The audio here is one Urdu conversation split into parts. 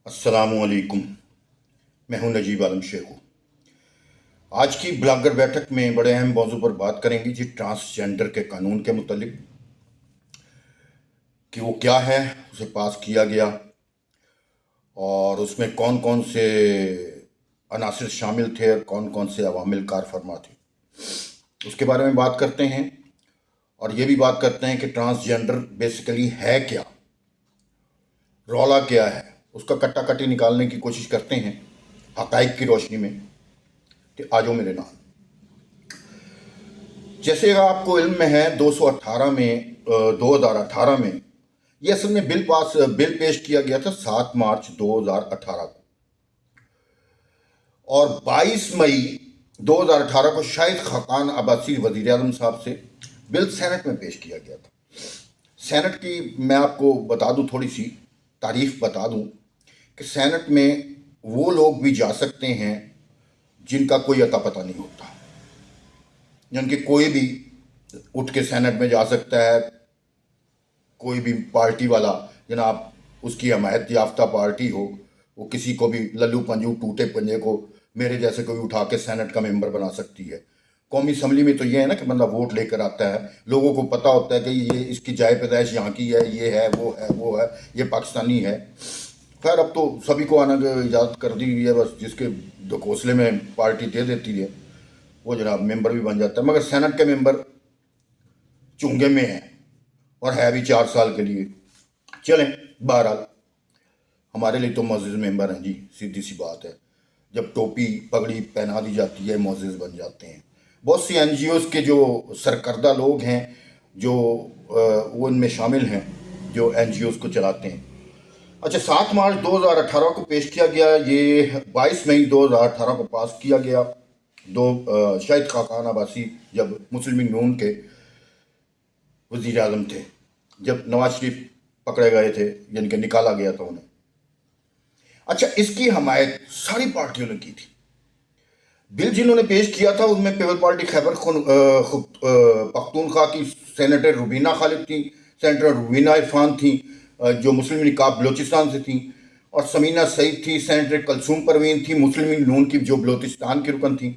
السلام علیکم، میں ہوں نجیب عالم شیخو۔ آج کی بلاگر بیٹھک میں بڑے اہم موضوع پر بات کریں گے ٹرانسجینڈر کے قانون کے متعلق کہ وہ کیا ہے، اسے پاس کیا گیا اور اس میں کون کون سے عناصر شامل تھے اور کون کون سے عوامل کار فرما تھے، اس کے بارے میں بات کرتے ہیں۔ اور یہ بھی بات کرتے ہیں کہ ٹرانسجینڈر بیسیکلی ہے کیا، رولا کیا ہے، اس کا کٹا کٹی نکالنے کی کوشش کرتے ہیں حقائق کی روشنی میں کہ آجو میرے نام۔ جیسے آپ کو علم میں ہے 2018 میں یہ اصل میں بل پیش کیا گیا تھا 7 مارچ 2018 کو، اور 22 مئی 2018 کو شاہد خاقان عباسی وزیر اعظم صاحب سے بل سینٹ میں پیش کیا گیا تھا۔ سینٹ کی میں آپ کو بتا دوں، تھوڑی سی تعریف بتا دوں کہ سینٹ میں وہ لوگ بھی جا سکتے ہیں جن کا کوئی عطا پتہ نہیں ہوتا، جن کے کوئی بھی اٹھ کے سینٹ میں جا سکتا ہے، کوئی بھی پارٹی والا، جناب اس کی حمایت یافتہ پارٹی ہو، وہ کسی کو بھی للو پنجو ٹوٹے پنجے کو میرے جیسے کوئی اٹھا کے سینٹ کا ممبر بنا سکتی ہے۔ قومی اسمبلی میں تو یہ ہے نا کہ بندہ ووٹ لے کر آتا ہے، لوگوں کو پتہ ہوتا ہے کہ یہ اس کی جائے پیدائش یہاں کی ہے، یہ ہے وہ ہے، یہ پاکستانی ہے۔ خیر اب تو سبھی کو آنا اجازت کر دی گئی ہے، بس جس کے ڈھکوسلے میں پارٹی دے دیتی ہے وہ جناب ممبر بھی بن جاتا ہے۔ مگر سینٹ کے ممبر چونگے میں ہیں اور ہے بھی 4 سال کے لیے۔ چلیں، بہرحال ہمارے لیے تو معزز ممبر ہیں جی، سیدھی سی بات ہے، جب ٹوپی پگڑی پہنا دی جاتی ہے معزز بن جاتے ہیں۔ بہت سی این جی اوز کے جو سرکردہ لوگ ہیں جو وہ ان میں شامل ہیں جو این جی اوز کو چلاتے ہیں۔ اچھا، 7 مارچ 2018 کو پیش کیا گیا، یہ 22 مئی 2018 کو پاس کیا گیا۔ شاہد خاقان عباسی جب مسلم نون کے وزیر اعظم تھے، جب نواز شریف پکڑے گئے تھے، یعنی کہ نکالا گیا تھا انہیں۔ اچھا، اس کی حمایت ساری پارٹیوں نے کی تھی۔ بل جنہوں نے پیش کیا تھا ان میں پیپل پارٹی خیبر پختونخوا کی سینیٹر روبینہ خالد تھیں، سینیٹر روبینہ عرفان تھیں جو مسلم نکاب بلوچستان سے تھیں، اور سمینہ سعید تھی، سینیٹر کلثوم پروین تھی مسلم نون کی جو بلوچستان کی رکن تھیں،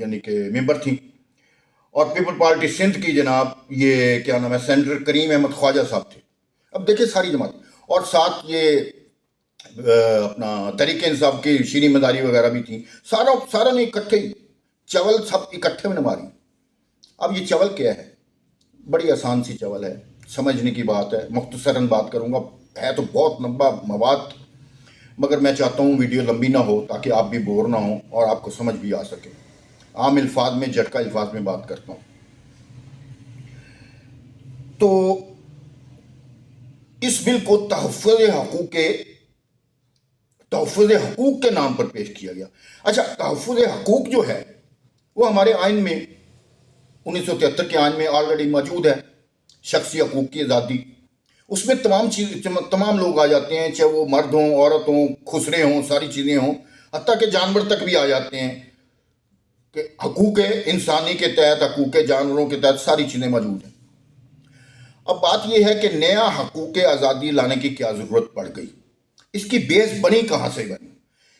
یعنی کہ ممبر تھیں، اور پیپل پارٹی سندھ کی جناب یہ کیا نام ہے سینیٹر کریم احمد خواجہ صاحب تھے۔ اب دیکھیں ساری جماعت، اور ساتھ یہ اپنا تحریک انصاف کی شیریں مداری وغیرہ بھی تھیں۔ سارا نے اکٹھے ہی چول سب اکٹھے میں ماری۔ اب یہ چول کیا ہے؟ بڑی آسان سی چول ہے، سمجھنے کی بات ہے، مختصراً بات کروں گا، ہے تو بہت لمبا مواد، مگر میں چاہتا ہوں ویڈیو لمبی نہ ہو تاکہ آپ بھی بور نہ ہوں اور آپ کو سمجھ بھی آ سکے۔ عام الفاظ میں، جھٹکا الفاظ میں بات کرتا ہوں۔ تو اس بل کو تحفظ حقوق کے نام پر پیش کیا گیا۔ اچھا، تحفظ حقوق جو ہے وہ ہمارے آئین میں 1973 کے آئین میں آلریڈی موجود ہے، شخصی حقوق کی آزادی۔ اس میں تمام لوگ آ جاتے ہیں، چاہے وہ مرد ہوں، عورت ہوں، خسرے ہوں، ساری چیزیں ہوں، حتیٰ کہ جانور تک بھی آ جاتے ہیں کہ حقوق انسانی کے تحت، حقوق جانوروں کے تحت ساری چیزیں موجود ہیں۔ اب بات یہ ہے کہ نیا حقوق آزادی لانے کی کیا ضرورت پڑ گئی؟ اس کی بیس بنی کہاں سے بنی؟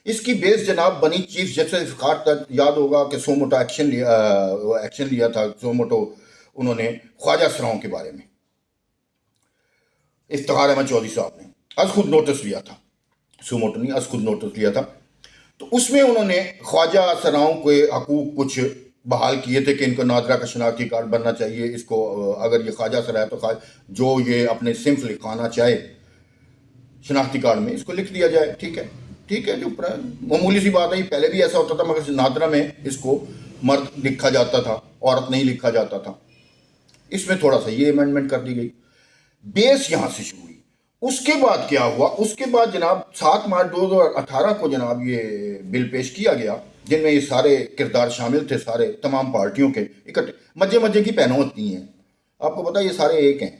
اس کی بیس جناب بنی چیف جسٹس افتخار تک، یاد ہوگا کہ سو موٹو ایکشن لیا تھا، سو موٹو انہوں نے خواجہ سراؤں کے بارے میں، افتخار احمد چودھری صاحب نے از خود نوٹس لیا تھا، سو موٹو نہیں، از خود نوٹس لیا تھا۔ تو اس میں انہوں نے خواجہ سراؤں کے حقوق کچھ بحال کیے تھے کہ ان کو نادرہ کا شناختی کارڈ بننا چاہیے، اس کو اگر یہ خواجہ سرا ہے تو جو یہ اپنے صنف لکھوانا چاہے شناختی کارڈ میں اس کو لکھ دیا جائے۔ ٹھیک ہے، جو معمولی سی بات ہے، پہلے بھی ایسا ہوتا تھا، مگر نادرہ میں اس کو مرد لکھا جاتا تھا، عورت نہیں لکھا جاتا تھا۔ اس میں تھوڑا سا یہ امینڈمنٹ کر دی گئی، بیس یہاں سے شروع ہوئی۔ اس کے بعد کیا ہوا؟ اس کے بعد جناب 7 مارچ 2018 کو جناب یہ بل پیش کیا گیا، جن میں یہ سارے کردار شامل تھے، سارے تمام پارٹیوں کے اکٹھے، مجے کی پہنوں ہوتی ہیں، آپ کو پتا یہ سارے ایک ہیں۔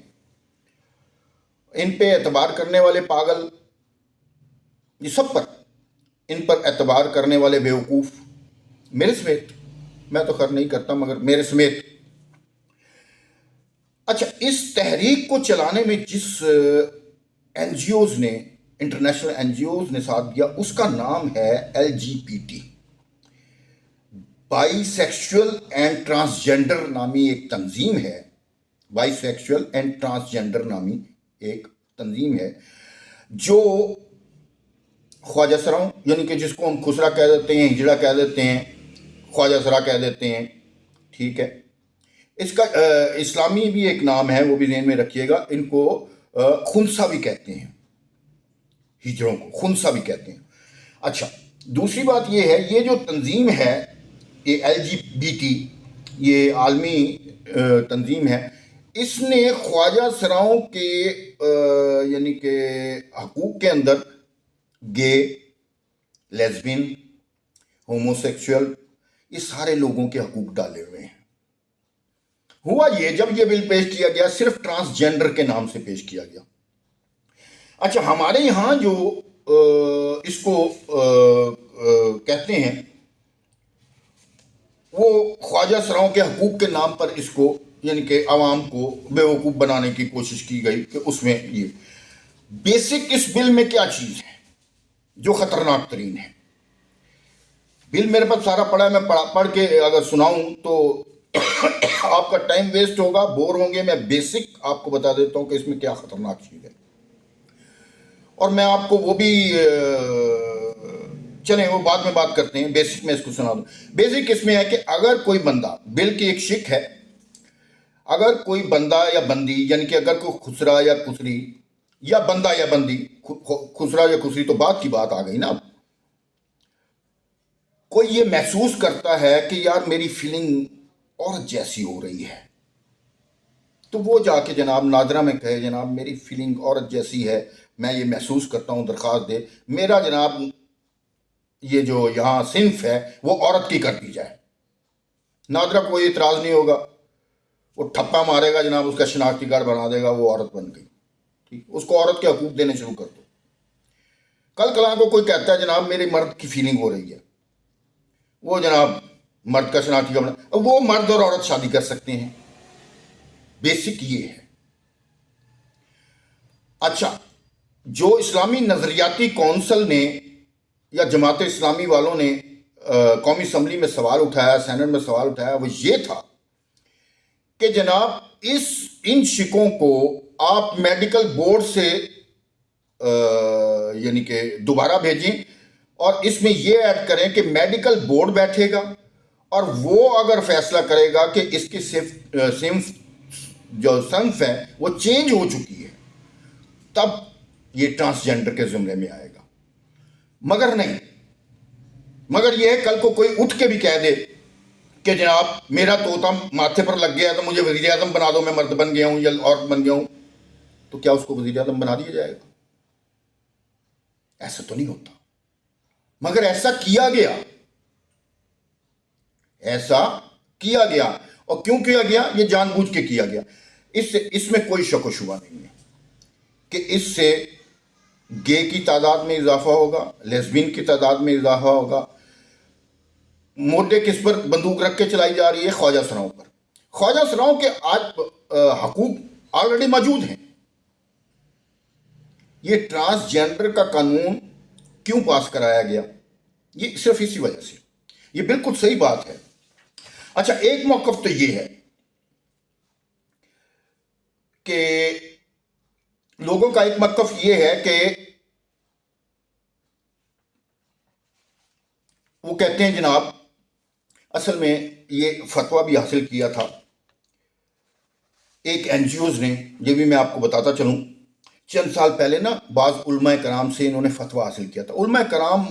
ان پہ اعتبار کرنے والے پاگل، یہ سب پر، ان پر اعتبار کرنے والے بیوقوف، میرے سمیت، میں تو خیر نہیں کرتا مگر میرے سمیت۔ اچھا، اس تحریک کو چلانے میں جس این جی اوز نے انٹرنیشنل این جی اوز نے ساتھ دیا، اس کا نام ہے LGBT، by sexual and transgender نامی ایک تنظیم ہے، بائی سیکشول اینڈ ٹرانسجینڈر نامی ایک تنظیم ہے، جو خواجہ سراؤں، یعنی کہ جس کو ہم خسرا کہہ دیتے ہیں، ہجڑا کہہ دیتے ہیں، خواجہ سرا کہہ دیتے ہیں، ٹھیک ہے، اس کا اسلامی بھی ایک نام ہے، وہ بھی ذہن میں رکھیے گا، ان کو خنسا بھی کہتے ہیں، ہجڑوں کو خنسا بھی کہتے ہیں۔ اچھا، دوسری بات یہ ہے، یہ جو تنظیم ہے، یہ LGBT، یہ عالمی تنظیم ہے، اس نے خواجہ سراؤں کے یعنی کہ حقوق کے اندر گے، لیزبین، ہومو سیکشول، یہ سارے لوگوں کے حقوق ڈالے ہوئے ہیں۔ ہوا یہ، جب یہ بل پیش کیا گیا صرف ٹرانسجینڈر کے نام سے پیش کیا گیا۔ اچھا، ہمارے یہاں جو اس کو کہتے ہیں، وہ خواجہ سراؤں کے حقوق کے نام پر اس کو یعنی کہ عوام کو بے وقوف بنانے کی کوشش کی گئی کہ اس میں یہ بیسک، اس بل میں کیا چیز ہے جو خطرناک ترین ہے۔ بل میرے پاس سارا پڑھا ہے، میں پڑھ کے اگر سناؤں تو آپ کا ٹائم ویسٹ ہوگا، بور ہوں گے۔ میں بیسک آپ کو بتا دیتا ہوں کہ اس میں کیا خطرناک چیز ہے، اور میں آپ کو وہ بھی چلیں وہ بعد میں بات کرتے ہیں، بیسک میں اس کو سنا دوں۔ بیسک اس میں ہے کہ اگر کوئی بندہ، بل کی ایک شک ہے، اگر کوئی بندہ یا بندی، یعنی کہ اگر کوئی خسرا یا خسری یا بندہ یا بندی، خسرا یا خسری تو بعد کی بات آ گئی نا، کوئی یہ محسوس کرتا ہے کہ یار میری فیلنگ عورت جیسی ہو رہی ہے، تو وہ جا کے جناب نادرہ میں کہے، جناب میری فیلنگ عورت جیسی ہے، میں یہ محسوس کرتا ہوں، درخواست دے میرا جناب یہ جو یہاں صنف ہے وہ عورت کی کر دی جائے۔ نادرہ کو کوئی اعتراض نہیں ہوگا، وہ ٹھپا مارے گا جناب، اس کا شناختی کارڈ بنا دے گا، وہ عورت بن گئی، ٹھیک، اس کو عورت کے حقوق دینے شروع کر دو۔ کل کلاں کو کوئی کہتا ہے جناب میری مرد کی فیلنگ ہو رہی ہے، وہ جناب مرد کا شناختی کارڈ بنا، وہ مرد اور عورت شادی کر سکتے ہیں۔ بیسک یہ ہے۔ اچھا، جو اسلامی نظریاتی کونسل نے یا جماعت اسلامی والوں نے قومی اسمبلی میں سوال اٹھایا، سینٹ میں سوال اٹھایا، وہ یہ تھا کہ جناب ان شکوں کو آپ میڈیکل بورڈ سے یعنی کہ دوبارہ بھیجیں، اور اس میں یہ ایڈ کریں کہ میڈیکل بورڈ بیٹھے گا اور وہ اگر فیصلہ کرے گا کہ اس کی جو صنف ہے وہ چینج ہو چکی ہے، تب یہ ٹرانسجینڈر کے زمرے میں آئے گا۔ مگر نہیں، مگر یہ ہے کل کو کوئی اٹھ کے بھی کہہ دے کہ جناب میرا طوطا ماتھے پر لگ گیا تو مجھے وزیر اعظم بنا دو، میں مرد بن گیا ہوں یا عورت بن گیا ہوں، تو کیا اس کو وزیر اعظم بنا دیا جائے گا؟ ایسا تو نہیں ہوتا، مگر ایسا کیا گیا، ایسا کیا گیا، اور کیوں کیا گیا؟ یہ جان بوجھ کے کیا گیا۔ اس میں کوئی شک و شبہ نہیں ہے کہ اس سے گے کی تعداد میں اضافہ ہوگا، لیزبین کی تعداد میں اضافہ ہوگا۔ مودے کس پر بندوق رکھ کے چلائی جا رہی ہے؟ خواجہ سراؤں پر۔ خواجہ سراؤں کے آج حقوق آلریڈی موجود ہیں۔ یہ ٹرانسجینڈر کا قانون کیوں پاس کرایا گیا؟ یہ صرف اسی وجہ سے، یہ بالکل صحیح بات ہے۔ اچھا، ایک موقف تو یہ ہے کہ لوگوں کا ایک موقف یہ ہے کہ وہ کہتے ہیں جناب اصل میں یہ فتویٰ بھی حاصل کیا تھا ایک این جی اوز نے، یہ بھی میں آپ کو بتاتا چلوں، چند سال پہلے نا بعض علماء کرام سے انہوں نے فتویٰ حاصل کیا تھا۔ علماء کرام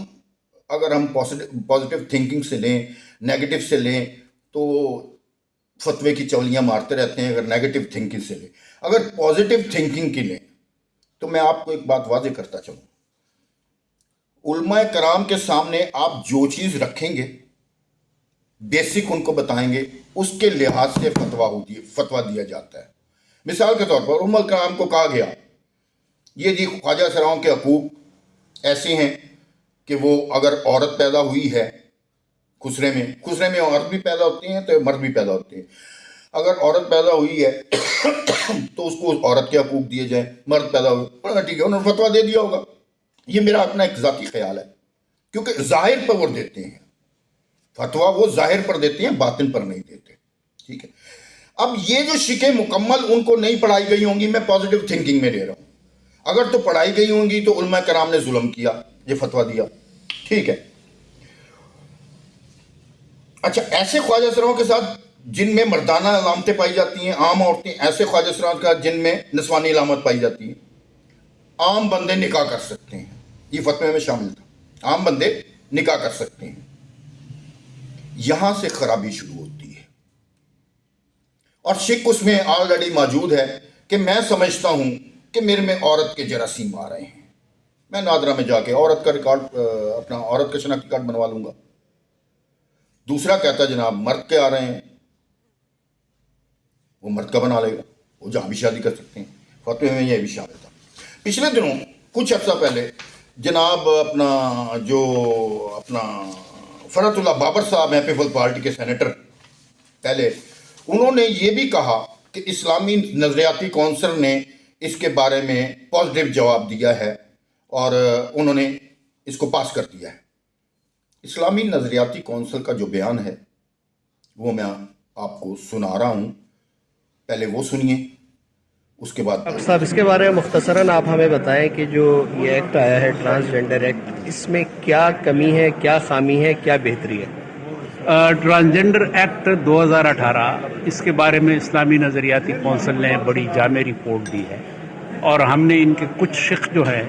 اگر ہم پازیٹیو تھنکنگ سے لیں، نیگیٹو سے لیں تو فتوے کی چولیاں مارتے رہتے ہیں، اگر نیگیٹو تھنکنگ سے لیں۔ اگر پازیٹیو تھنکنگ کی لیں تو میں آپ کو ایک بات واضح کرتا چلوں، علماء کرام کے سامنے آپ جو چیز رکھیں گے، بیسک ان کو بتائیں گے، اس کے لحاظ سے فتویٰ دیا جاتا ہے۔ مثال کے طور پر علماء کرام کو کہا گیا یہ جی خواجہ سراؤں کے حقوق ایسے ہیں کہ وہ اگر عورت پیدا ہوئی ہے خسرے میں عورت بھی پیدا ہوتی ہیں تو مرد بھی پیدا ہوتے ہیں، اگر عورت پیدا ہوئی ہے تو اس کو عورت کے حقوق دیے جائیں، مرد پیدا ہوئے ٹھیک ہے، انہوں نے فتویٰ دے دیا ہوگا، یہ میرا اپنا ایک ذاتی خیال ہے، کیونکہ ظاہر پر وہ دیتے ہیں فتویٰ، وہ ظاہر پر دیتے ہیں، باطن پر نہیں دیتے، ٹھیک ہے۔ اب یہ جو شکیں مکمل ان کو نہیں پڑھائی گئی ہوں گی، میں پازیٹیو تھنکنگ میں لے رہا ہوں، اگر تو پڑھائی گئی ہوں گی تو علماء کرام نے ظلم کیا، یہ فتویٰ دیا، ٹھیک ہے۔ اچھا، ایسے خواجہ سراؤں کے ساتھ جن میں مردانہ علامتیں پائی جاتی ہیں، عام عورتیں، ایسے خواجہ سراؤں کے ساتھ جن میں نسوانی علامت پائی جاتی ہے، عام بندے نکاح کر سکتے ہیں، یہ فتوے میں شامل تھا، عام بندے نکاح کر سکتے ہیں۔ یہاں سے خرابی شروع ہوتی ہے، اور شک اس میں آلریڈی موجود ہے کہ میں سمجھتا ہوں کہ میرے میں عورت کے جراثیم آ رہے ہیں، میں نادرہ میں جا کے عورت کا ریکارڈ، اپنا عورت کا شناختی کارڈ بنوا لوں گا۔ دوسرا کہتا ہے جناب مرد کے آ رہے ہیں، وہ مرد کا بنا لے گا، وہ جہاں بھی شادی کر سکتے ہیں، فتوے میں یہ بھی شامل تھا۔ پچھلے دنوں کچھ عرصہ پہلے جناب اپنا فرحت اللہ بابر صاحب ہیں، پیپل پارٹی کے سینیٹر پہلے، انہوں نے یہ بھی کہا کہ اسلامی نظریاتی کونسل نے اس کے بارے میں پازیٹیو جواب دیا ہے اور انہوں نے اس کو پاس کر دیا ہے۔ اسلامی نظریاتی کونسل کا جو بیان ہے وہ میں آپ کو سنا رہا ہوں، پہلے وہ سنیے، اس کے بعد ڈاکٹر صاحب اس کے بارے میں مختصراً آپ ہمیں بتائیں کہ جو یہ ایکٹ آیا ہے ٹرانسجنڈر ایکٹ، اس میں کیا کمی ہے، کیا خامی ہے، کیا بہتری ہے؟ ٹرانسجنڈر ایکٹ 2018، اس کے بارے میں اسلامی نظریاتی کونسل نے بڑی جامع رپورٹ دی ہے، اور ہم نے ان کے کچھ شق جو ہیں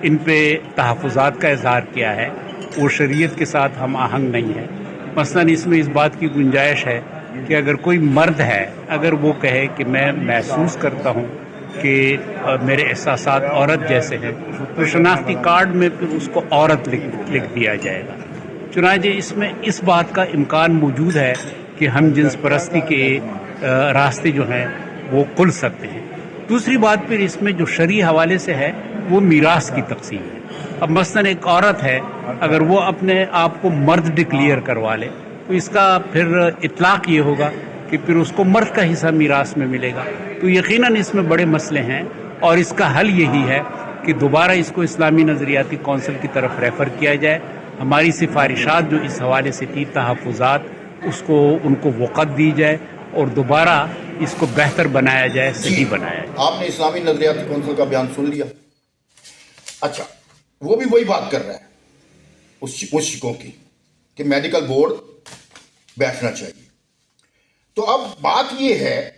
ان پہ تحفظات کا اظہار کیا ہے، وہ شریعت کے ساتھ ہم آہنگ نہیں ہے۔ مثلاً اس میں اس بات کی گنجائش ہے کہ اگر کوئی مرد ہے، اگر وہ کہے کہ میں محسوس کرتا ہوں کہ میرے احساسات عورت جیسے ہیں، تو شناختی کارڈ میں پھر اس کو عورت لکھ دیا جائے گا۔ چنانچہ اس میں اس بات کا امکان موجود ہے کہ ہم جنس پرستی کے راستے جو ہیں وہ کھل سکتے ہیں۔ دوسری بات پھر اس میں جو شرعی حوالے سے ہے وہ میراث کی تقسیم ہے۔ اب مثلاً ایک عورت ہے، اگر وہ اپنے آپ کو مرد ڈکلیئر کروا لے تو اس کا پھر اطلاق یہ ہوگا کہ پھر اس کو مرد کا حصہ میراث میں ملے گا، تو یقیناً اس میں بڑے مسئلے ہیں، اور اس کا حل یہی ہے کہ دوبارہ اس کو اسلامی نظریاتی کونسل کی طرف ریفر کیا جائے۔ ہماری سفارشات جو اس حوالے سے تھی، تحفظات، ان کو وقت دی جائے اور دوبارہ اس کو بہتر بنایا جائے، صحیح بنایا جائے۔ آپ نے اسلامی نظریاتی کونسل کا بیان سن لیا۔ اچھا، وہ بھی وہی بات کر رہا ہے اس شکوں کی کہ میڈیکل بورڈ بیٹھنا چاہیے۔ تو اب بات یہ ہے،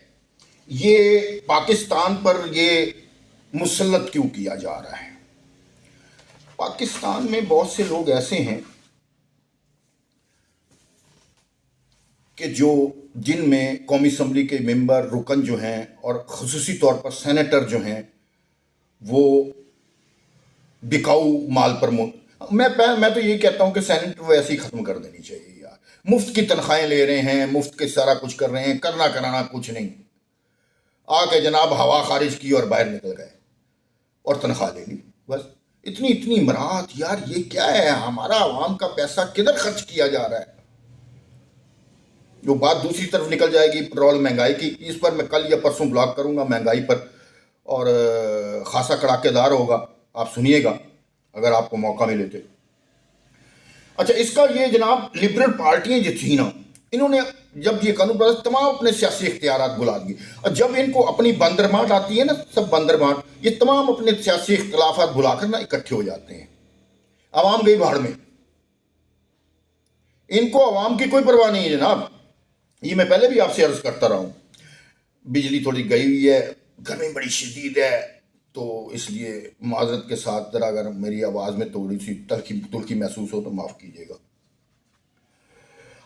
یہ پاکستان پر یہ مسلط کیوں کیا جا رہا ہے؟ پاکستان میں بہت سے لوگ ایسے ہیں کہ جن میں قومی اسمبلی کے ممبر، رکن جو ہیں، اور خصوصی طور پر سینیٹر جو ہیں، وہ بکاؤ مال پر میں تو یہ کہتا ہوں کہ سینیٹر وہ ایسے ہی ختم کر دینی چاہیے یار۔ مفت کی تنخواہیں لے رہے ہیں، مفت کے سارا کچھ کر رہے ہیں، کرنا کرانا کچھ نہیں، آ کے جناب ہوا خارج کی اور باہر نکل گئے اور تنخواہ لے لی، بس اتنی مراحت یار، یہ کیا ہے؟ ہمارا عوام کا پیسہ کدھر خرچ کیا جا رہا ہے؟ جو بات دوسری طرف نکل جائے گی پیٹرول مہنگائی کی، اس پر میں کل یا پرسوں بلاگ کروں گا مہنگائی پر، اور خاصا کڑاکے دار ہوگا، آپ سنیے گا اگر آپ کو موقع ملے تو۔ اچھا، اس کا یہ جناب لبرل پارٹیاں جو تھیں نا، انہوں نے جب یہ قانون پاس، تمام اپنے سیاسی اختیارات بلا دیے، اور جب ان کو اپنی بندربانٹ آتی ہے نا، سب بندربانٹ، یہ تمام اپنے سیاسی اختلافات بلا کر نا اکٹھے ہو جاتے ہیں۔ عوام گئی بھاڑ میں، ان کو عوام کی کوئی پرواہ نہیں ہے جناب۔ یہ میں پہلے بھی آپ سے عرض کرتا رہا ہوں، بجلی تھوڑی گئی ہوئی ہے، گرمی بڑی شدید ہے، تو اس لیے معذرت کے ساتھ ذرا اگر میری آواز میں تھوڑی سی تلخی محسوس ہو تو معاف کیجیے گا۔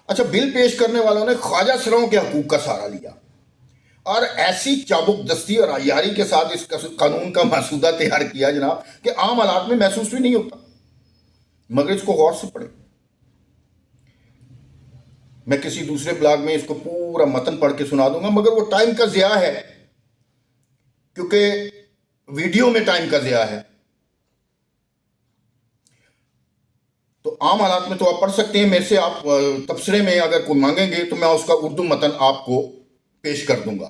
اچھا، بل پیش کرنے والوں نے خواجہ سراؤں کے حقوق کا سہارا لیا اور ایسی چابک دستی اور عیاری کے ساتھ اس قانون کا مسودہ تیار کیا جناب کہ عام حالات میں محسوس بھی نہیں ہوتا، مگر اس کو غور سے پڑھیں۔ میں کسی دوسرے بلاگ میں اس کو پورا متن پڑھ کے سنا دوں گا، مگر وہ ٹائم کا ضیاع ہے، کیونکہ ویڈیو میں ٹائم کا ضیاع ہے۔ تو عام حالات میں تو آپ پڑھ سکتے ہیں، میرے سے آپ تبصرے میں اگر کوئی مانگیں گے تو میں اس کا اردو متن آپ کو پیش کر دوں گا،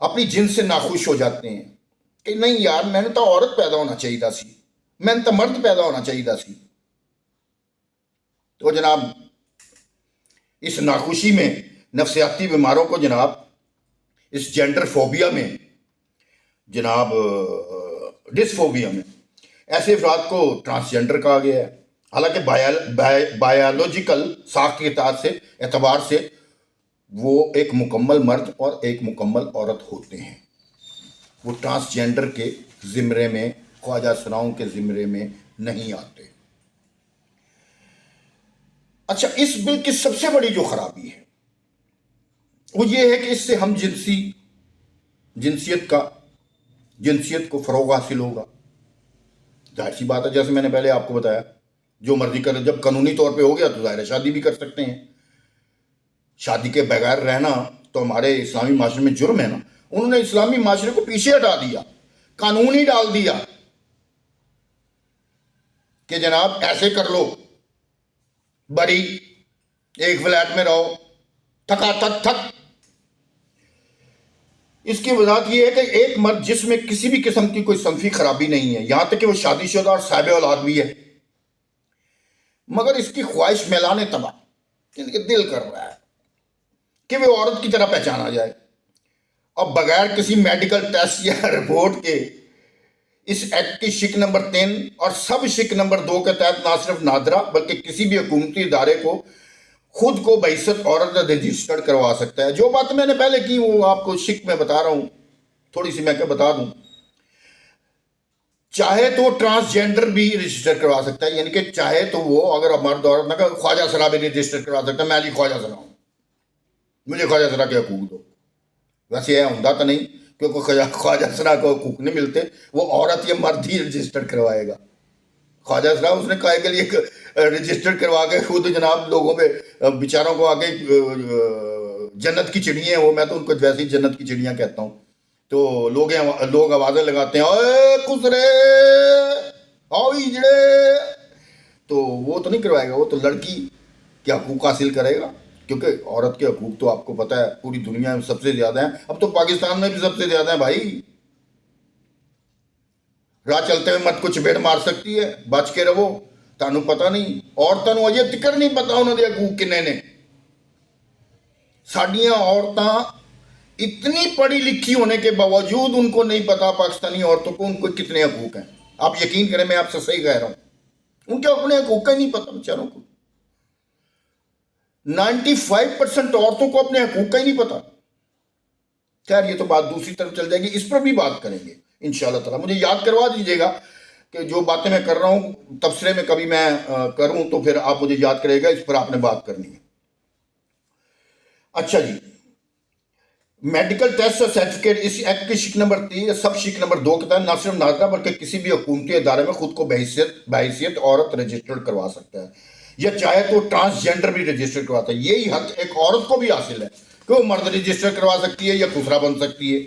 اپنی جنس سے ناخوش ہو جاتے ہیں کہ نہیں یار میں نے تو عورت پیدا ہونا چاہیے تھا سی، میں نے تو مرد پیدا ہونا چاہیے تھا سی. تو جناب اس ناخوشی میں نفسیاتی بیماروں کو جناب اس جینڈر فوبیا میں جناب ڈس فوبیا میں ایسے افراد کو ٹرانسجینڈر کہا گیا ہے. حالانکہ بایولوجیکل ساخت کے اعتبار سے وہ ایک مکمل مرد اور ایک مکمل عورت ہوتے ہیں. وہ ٹرانسجینڈر کے زمرے میں، خواجہ سراؤں کے زمرے میں نہیں آتے. اچھا، اس بل کی سب سے بڑی جو خرابی ہے وہ یہ ہے کہ اس سے ہم جنسیت کو فروغ حاصل ہوگا. ظاہر سی بات ہے، جیسے میں نے پہلے آپ کو بتایا، جو مرضی کرے، جب قانونی طور پہ ہو گیا تو ظاہر ہے شادی بھی کر سکتے ہیں. شادی کے بغیر رہنا تو ہمارے اسلامی معاشرے میں جرم ہے نا. انہوں نے اسلامی معاشرے کو پیچھے ہٹا دیا، قانون ہی ڈال دیا کہ جناب ایسے کر لو، بڑی ایک فلیٹ میں رہو، تھکا تھک. اس کی وضاحت یہ ہے کہ ایک مرد جس میں کسی بھی قسم کی کوئی صنفی خرابی نہیں ہے، یہاں تک کہ وہ شادی شدہ اور صاحب اولاد بھی ہے، مگر اس کی خواہش میلان تباہ، ان کے دل کر رہا ہے کہ وہ عورت کی طرح پہچانا جائے. اب بغیر کسی میڈیکل ٹیسٹ یا رپورٹ کے اس ایکٹ کی شک نمبر 3 اور سب شک نمبر 2 کے تحت نہ صرف نادرہ بلکہ کسی بھی حکومتی ادارے کو خود کو بحیثیت عورت رجسٹرڈ کروا سکتا ہے. جو بات میں نے پہلے کی وہ آپ کو شک میں بتا رہا ہوں، تھوڑی سی میں بتا دوں. چاہے تو ٹرانسجینڈر بھی رجسٹر کروا سکتا ہے، یعنی کہ چاہے تو وہ اگر مرد عورت نہ کہ خواجہ سرا بھی رجسٹر کروا سکتا ہے. میں علی خواجہ سرا ہوں، مجھے خواجہ سرا کے حقوق دو. ویسے یہ عمدہ تو نہیں، کیونکہ خواجہ سرا کو حقوق نہیں ملتے، وہ عورت یا مرد ہی رجسٹر کروائے گا. خواجہ سرا اس نے کہا کے لیے رجسٹر کروا کے خود جناب لوگوں پہ بیچاروں کو آگے جنت کی چڑیاں ہیں وہ، میں تو ان کو ویسے ہی جنت کی چڑیاں کہتا ہوں. تو لوگ آوازیں لگاتے ہیں اے خسرے آؤ جڑے، تو وہ تو نہیں کروائے گا، وہ تو لڑکی کے حقوق حاصل کرے گا. کیونکہ عورت کے حقوق تو آپ کو پتہ ہے پوری دنیا میں سب سے زیادہ ہیں، اب تو پاکستان میں بھی سب سے زیادہ ہیں بھائی. راہ چلتے ہوئے مت کو چپیڑ مار سکتی ہے، بچ کے رہو. تانوں پتہ نہیں، عورتوں یہ تکر نہیں پتا انہوں نے حقوق کنے نے. ساڈیاں عورتاں اتنی پڑھی لکھی ہونے کے باوجود ان کو نہیں پتا پاکستانی عورتوں کو ان کو کتنے حقوق ہیں. آپ یقین کریں میں آپ سے صحیح کہہ رہا ہوں، ان کے اپنے حقوق کا ہی نہیں پتا بیچاروں کو. 95% عورتوں کو اپنے حقوق کا ہی نہیں پتا. خیر یہ تو بات دوسری طرف چل جائے گی، اس پر بھی بات کریں گے انشاءاللہ تعالی. مجھے یاد کروا دیجیے گا کہ جو باتیں میں کر رہا ہوں تبصرے میں کبھی میں کروں تو پھر آپ مجھے یاد کرے گا، اس پر آپ نے بات کرنی ہے. اچھا جی، میڈیکل ٹیسٹ اور سرٹیفکیٹ اس ایکٹ کی شک نمبر 3 سب شک نمبر 2 کے تحت نہ صرف ناظرہ بلکہ کسی بھی حکومتی ادارے میں خود کو بحیثیت عورت رجسٹرڈ کروا سکتا ہے، یا چاہے تو ٹرانسجینڈر بھی رجسٹر کرواتا ہے. یہی حق ایک عورت کو بھی حاصل ہے کہ وہ مرد رجسٹر کروا سکتی ہے یا خسرا بن سکتی ہے.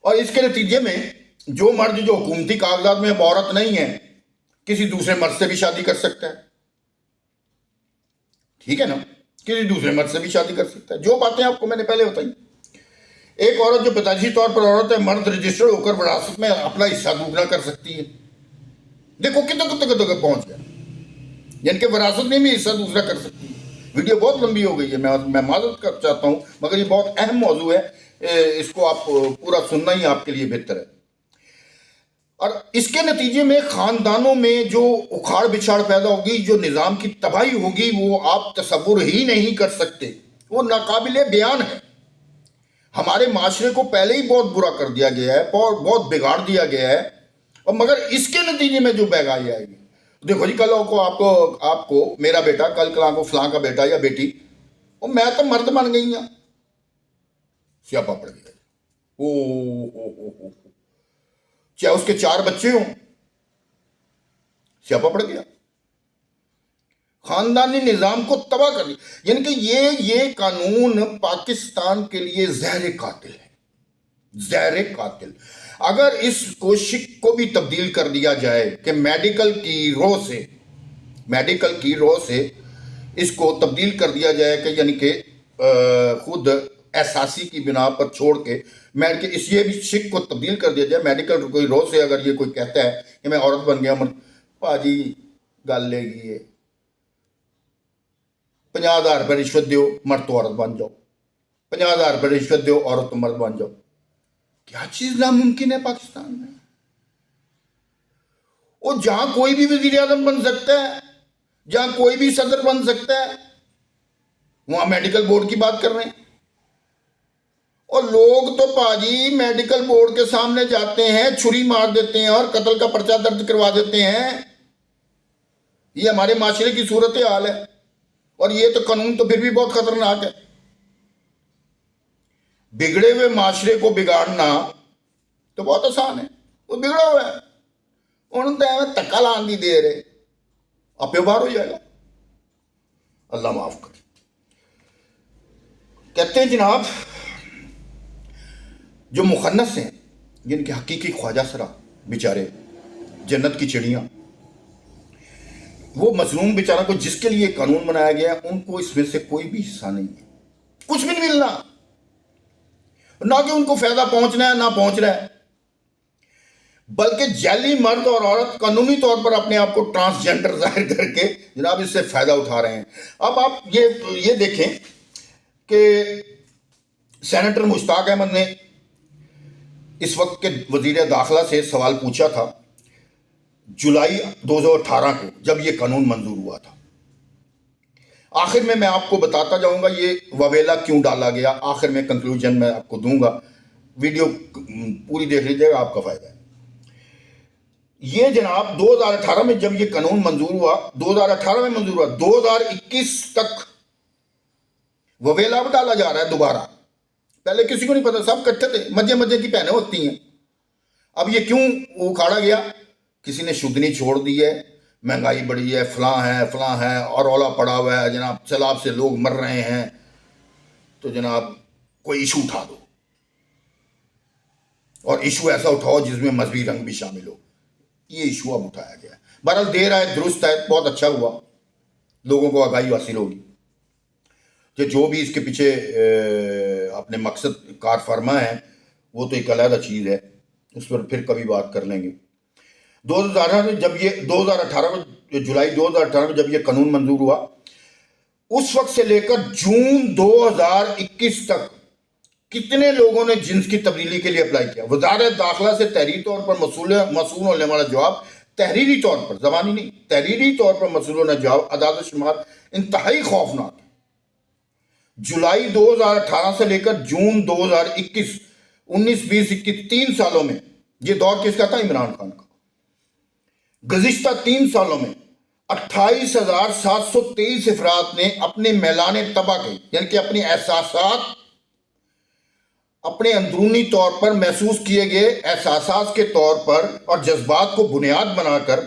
اور اس کے نتیجے میں جو مرد جو حکومتی کاغذات میں اب عورت نہیں ہے کسی دوسرے مرد سے بھی شادی کر سکتا ہے. ٹھیک ہے نا، کسی دوسرے مرد سے بھی شادی کر سکتا ہے. جو باتیں آپ کو میں نے پہلے بتائی. ایک عورت جو پیدائشی طور پر عورت ہے، مرد رجسٹر ہو کر وراثت میں اپنا حصہ دوگنا کر سکتی ہے. دیکھو کتنے پہنچ گیا، یعنی کہ وراثت میں بھی حصہ دوسرا کر سکتی ہے. ویڈیو بہت لمبی ہو گئی ہے، میں معذرت کر چاہتا ہوں، مگر یہ بہت اہم موضوع ہے، اس کو آپ پورا سننا ہی آپ کے لیے بہتر ہے. اور اس کے نتیجے میں خاندانوں میں جو اکھاڑ بچھاڑ پیدا ہوگی، جو نظام کی تباہی ہوگی، وہ آپ تصور ہی نہیں کر سکتے. وہ ناقابل بیان ہے. ہمارے معاشرے کو پہلے ہی بہت برا کر دیا گیا ہے، بہت بگاڑ دیا گیا ہے، اور مگر اس کے نتیجے میں جو بہگائی آئے گی. دیکھو جی، کل کو آپ کو میرا بیٹا، کل کو فلاں کا بیٹا یا بیٹی، اور میں تو مرد بن گئی ہوں، سیاپا پڑ گیا. چاہے اس کے 4 بچے ہوں، سیاپا پڑ گیا. خاندانی نظام کو تباہ کر دیا. یعنی کہ یہ قانون پاکستان کے لیے زہر قاتل ہے، زہر قاتل. اگر اس کوشش کو بھی تبدیل کر دیا جائے کہ میڈیکل کی رو سے اس کو تبدیل کر دیا جائے کہ یعنی کہ خود احساسی کی بنا پر چھوڑ کے کہ اس یہ بھی شک کو تبدیل کر دیا جائے. میڈیکل کوئی روز سے اگر یہ کوئی کہتا ہے کہ میں عورت بن گیا پاجی گل لے گی ہے 50,000 روپے رشوت دیو مرد تو عورت بن جاؤ, 50,000 روپے رشوت دیو عورت تو مرد بن جاؤ. کیا چیز ناممکن ہے پاکستان میں؟ اور جہاں کوئی بھی وزیر اعظم بن سکتا ہے, جہاں کوئی بھی صدر بن سکتا ہے, وہاں میڈیکل بورڈ کی بات کر رہے ہیں. اور لوگ تو پاجی میڈیکل بورڈ کے سامنے جاتے ہیں, چھری مار دیتے ہیں اور قتل کا پرچہ درج کروا دیتے ہیں. یہ ہمارے معاشرے کی صورت حال ہے. اور یہ تو قانون تو پھر بھی بہت خطرناک ہے. بگڑے ہوئے معاشرے کو بگاڑنا تو بہت آسان ہے. وہ بگڑا ہوا ہے, انہوں نے تکا لان دی دے رہے, آپ باہر ہو جائے گا. اللہ معاف کرے. کہتے ہیں جناب جو مخنث ہیں, جن کے حقیقی خواجہ سرا بیچارے جنت کی چڑیاں, وہ مظلوم بیچارہ کو جس کے لیے قانون بنایا گیا ہے, ان کو اس میں سے کوئی بھی حصہ نہیں ہے, کچھ بھی نہیں ملنا. نہ کہ ان کو فائدہ پہنچنا ہے نہ پہنچ رہا ہے, بلکہ جعلی مرد اور عورت قانونی طور پر اپنے آپ کو ٹرانسجینڈر ظاہر کر کے جناب اس سے فائدہ اٹھا رہے ہیں. اب آپ یہ دیکھیں کہ سینیٹر مشتاق احمد نے اس وقت کے وزیر داخلہ سے سوال پوچھا تھا جولائی 2018 کو, جب یہ قانون منظور ہوا تھا. آخر میں آپ کو بتاتا جاؤں گا یہ وویلا کیوں ڈالا گیا. آخر میں کنکلوژن میں آپ کو دوں گا, ویڈیو پوری دیکھ لیجیے گا, آپ کا فائدہ ہے. یہ جناب 2018 میں جب یہ قانون منظور ہوا, 2018 میں منظور ہوا, 2021 تک وویلا ڈالا جا رہا ہے دوبارہ. پہلے کسی کو نہیں پتا, سب کٹھے تھے, مجھے کی پہنیں ہوتی ہیں. اب یہ کیوں اکھاڑا گیا؟ کسی نے شدنی چھوڑ دی ہے, مہنگائی بڑھی ہے, فلاں ہے اور اولا پڑا ہوا ہے جناب, سیلاب سے لوگ مر رہے ہیں, تو جناب کوئی ایشو اٹھا دو, اور ایشو ایسا اٹھاؤ جس میں مذہبی رنگ بھی شامل ہو. یہ ایشو اب اٹھایا گیا ہے. بہرحال دیر آئے درست ہے, بہت اچھا ہوا, لوگوں کو آگاہی حاصل ہوگی کہ جو بھی اس کے پیچھے اپنے مقصد کار فرما ہے وہ تو ایک علیحدہ چیز ہے, اس پر پھر کبھی بات کر لیں گے. 2018 میں جولائی 2018 میں جب یہ قانون منظور ہوا, اس وقت سے لے کر جون 2021 تک کتنے لوگوں نے جنس کی تبدیلی کے لیے اپلائی کیا؟ وزارت داخلہ سے تحریری طور پر موصول ہونے والا جواب, تحریری طور پر, زبانی نہیں, تحریری طور پر موصول ہونے جواب اعداد و شمار انتہائی خوفناک ہے. جولائی 2018 سے لے کر جون 2021 19 20 21 3 سالوں میں, یہ دور کس کا تھا؟ عمران خان کا. گزشتہ 3 سالوں میں 28,723 افراد نے اپنے میلان طبع کے, یعنی کہ اپنی احساسات, اپنے اندرونی طور پر محسوس کیے گئے احساسات کے طور پر اور جذبات کو بنیاد بنا کر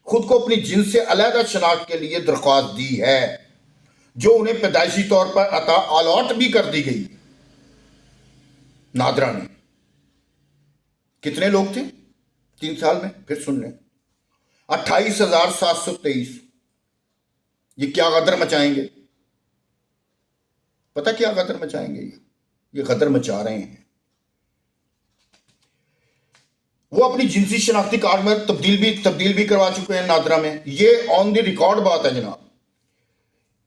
خود کو اپنی جنس سے علیحدہ شناخت کے لیے درخواست دی ہے, جو انہیں پیدائشی طور پر عطا الاٹ بھی کر دی گئی. نادرا نے. کتنے لوگ تھے 3 سال میں؟ پھر سن لیں, 28,723. یہ کیا غدر مچائیں گے؟ پتہ کیا غدر مچائیں گے؟ یہ غدر مچا رہے ہیں. وہ اپنی جنسی شناختی کارڈ میں تبدیل بھی کروا چکے ہیں نادرا میں. یہ آن دی ریکارڈ بات ہے جناب.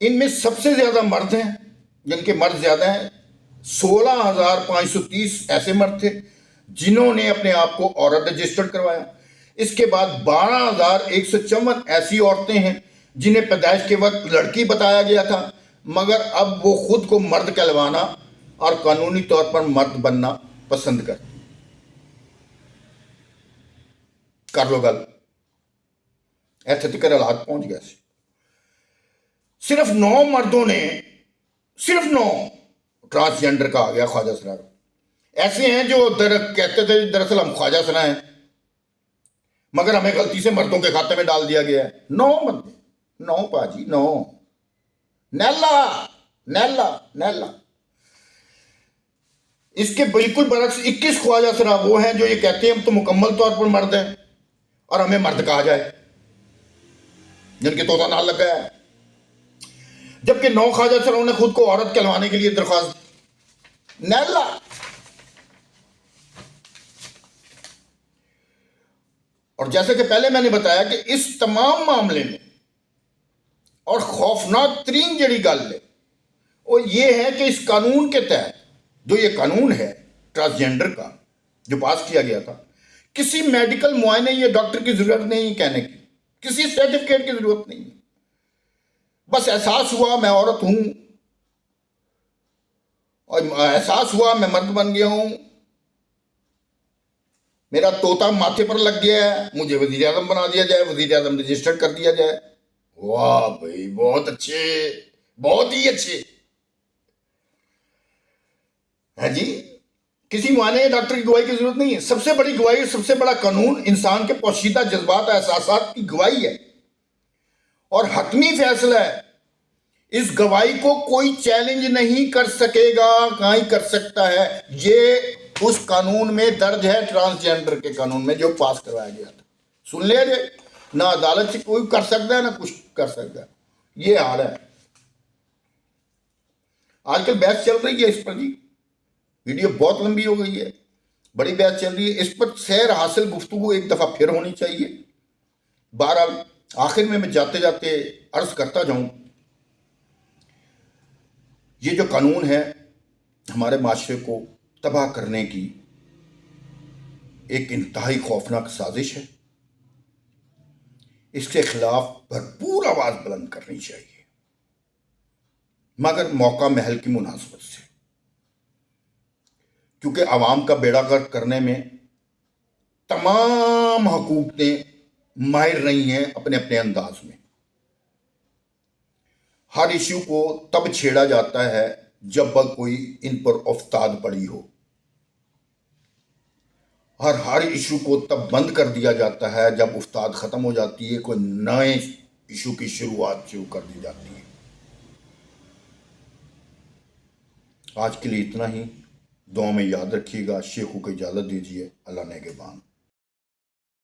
ان میں سب سے زیادہ مرد ہیں, جن کے مرد زیادہ ہیں. 16,530 ایسے مرد تھے جنہوں نے اپنے آپ کو عورت رجسٹرڈ کروایا. اس کے بعد 12,154 ایسی عورتیں ہیں جنہیں پیدائش کے وقت لڑکی بتایا گیا تھا, مگر اب وہ خود کو مرد کہلوانا اور قانونی طور پر مرد بننا پسند کرتے. کر لو گل, ایتھے تک حالات پہنچ گئے. صرف 9 مردوں نے, صرف 9 ٹرانسجینڈر کا آ گیا خواجہ سرا. ایسے ہیں جو کہتے تھے دراصل ہم خواجہ سرا ہیں, مگر ہمیں غلطی سے مردوں کے کھاتے میں ڈال دیا گیا ہے. 9 بندے, 9 پاجی, 9. نیلا. اس کے بالکل برعکس 21 خواجہ سرا وہ ہیں جو یہ کہتے ہیں ہم تو مکمل طور پر مرد ہیں اور ہمیں مرد کہا جائے, جن کے طوطا نال لگا ہے. جبکہ 9 خواجہ سروں نے خود کو عورت کہلوانے کے لیے درخواست دی. نیلا اور جیسے کہ پہلے میں نے بتایا کہ اس تمام معاملے میں اور خوفناک ترین جڑی گل ہے وہ یہ ہے کہ اس قانون کے تحت جو یہ قانون ہے ٹرانسجینڈر کا جو پاس کیا گیا تھا، کسی میڈیکل معائنے یا ڈاکٹر کی ضرورت نہیں کہنے کی، کسی سرٹیفکیٹ کی ضرورت نہیں، بس احساس ہوا میں عورت ہوں اور احساس ہوا میں مرد بن گیا ہوں، میرا طوطا ماتھے پر لگ گیا ہے، مجھے وزیر اعظم بنا دیا جائے، وزیر اعظم رجسٹر کر دیا جائے. واہ بھائی، بہت اچھے، بہت ہی اچھے. ہاں جی، کسی معائنے یا ڈاکٹر کی گواہی کی ضرورت نہیں ہے. سب سے بڑی گواہی، سب سے بڑا قانون انسان کے پوشیدہ جذبات اور احساسات کی گواہی ہے اور حتمی فیصلہ ہے. اس گواہی کو کوئی چیلنج نہیں کر سکے گا، کہاں ہی کر سکتا ہے. یہ اس قانون میں درج ہے، ٹرانسجینڈر کے قانون میں جو پاس کروایا گیا تھا. سن لیا جائے، نہ عدالت سے کوئی کر سکتا ہے نہ کچھ کر سکتا ہے. یہ حال ہے. آج کل بحث چل رہی ہے اس پر جی، ویڈیو بہت لمبی ہو گئی ہے، بڑی بحث چل رہی ہے اس پر. سیر حاصل گفتگو ایک دفعہ پھر ہونی چاہیے. بہرحال آخر میں جاتے جاتے عرض کرتا جاؤں، یہ جو قانون ہے ہمارے معاشرے کو تباہ کرنے کی ایک انتہائی خوفناک سازش ہے. اس کے خلاف بھرپور آواز بلند کرنی چاہیے، مگر موقع محل کی مناسبت سے، کیونکہ عوام کا بیڑا غرق کرنے میں تمام حکومتیں ماہر رہی ہیں اپنے اپنے انداز میں. ہر ایشو کو تب چھیڑا جاتا ہے جب کوئی ان پر افتاد پڑی ہو، اور ہر ایشو کو تب بند کر دیا جاتا ہے جب افتاد ختم ہو جاتی ہے، کوئی نئے ایشو کی شروعات شروع کر دی جاتی ہے. آج کے لیے اتنا ہی. دعا میں یاد رکھیے گا. شیخو کو اجازت دیجیے. اللہ نگہبان.